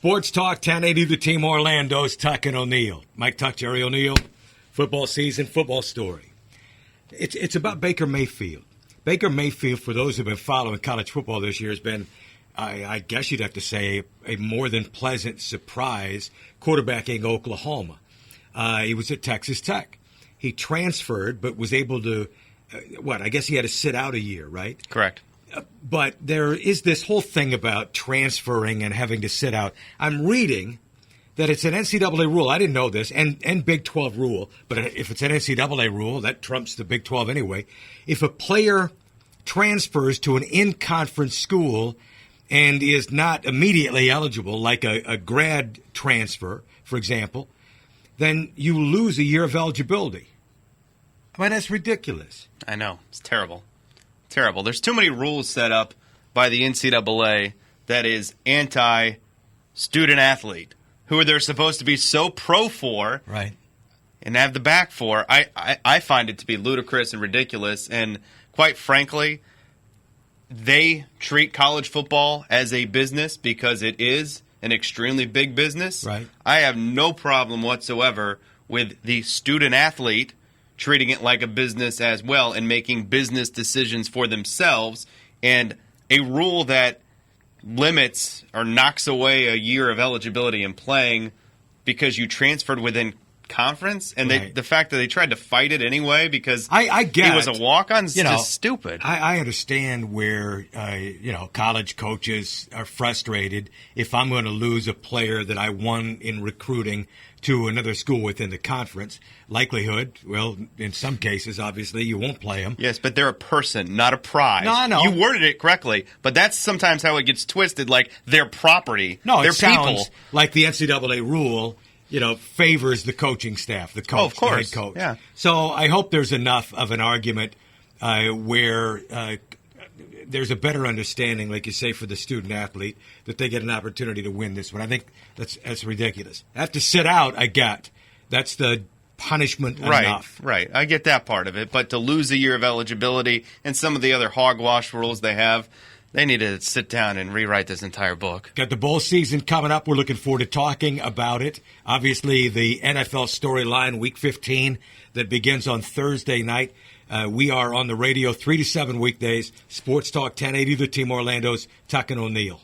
Sports Talk 1080 The Team Orlando's Tuck and O'Neill. Mike Tuck, Jerry O'Neill. Football season, football story. It's about Baker Mayfield. Baker Mayfield, for those who have been following college football this year, has been, I guess you'd have to say, a more than pleasant surprise quarterbacking Oklahoma. He was at Texas Tech. He transferred, but was able to, I guess he had to sit out a year, right? Correct. But there is this whole thing about transferring and having to sit out. I'm reading that it's an NCAA rule. I didn't know this, and Big 12 rule. But if it's an NCAA rule, that trumps the Big 12 anyway. If a player transfers to an in-conference school and is not immediately eligible, like a grad transfer, for example, then you lose a year of eligibility. I mean, that's ridiculous. I know. It's terrible. Terrible. There's too many rules set up by the NCAA that is anti-student athlete, who they're supposed to be so pro for, right, and have the back for. I find it to be ludicrous and ridiculous, and quite frankly, they treat college football as a business because it is an extremely big business. Right. I have no problem whatsoever with the student athlete treating it like a business as well and making business decisions for themselves. And a rule that limits or knocks away a year of eligibility in playing because you transferred within conference, and right. the fact that they tried to fight it anyway because I get he was a walk-on is just stupid. I understand where college coaches are frustrated if I'm going to lose a player that I won in recruiting to another school within the conference. Likelihood, well, in some cases, obviously, you won't play them. Yes, but they're a person, not a prize. No, I know. You worded it correctly, but that's sometimes how it gets twisted, like they're property. No, they're it sounds people. like the NCAA rule, favors the coaching staff, the coach, of course. the head coach. Yeah. So I hope there's enough of an argument where there's a better understanding, like you say, for the student athlete, that they get an opportunity to win this one. I think that's ridiculous. I have to sit out, I get. That's the punishment enough. Right. I get that part of it. But to lose a year of eligibility and some of the other hogwash rules they have, they need to sit down and rewrite this entire book. Got the bowl season coming up. We're looking forward to talking about it. Obviously, the NFL storyline, Week 15, that begins on Thursday night. We are on the radio 3 to 7 weekdays. Sports Talk 1080, The Team Orlando's Tuck and O'Neill.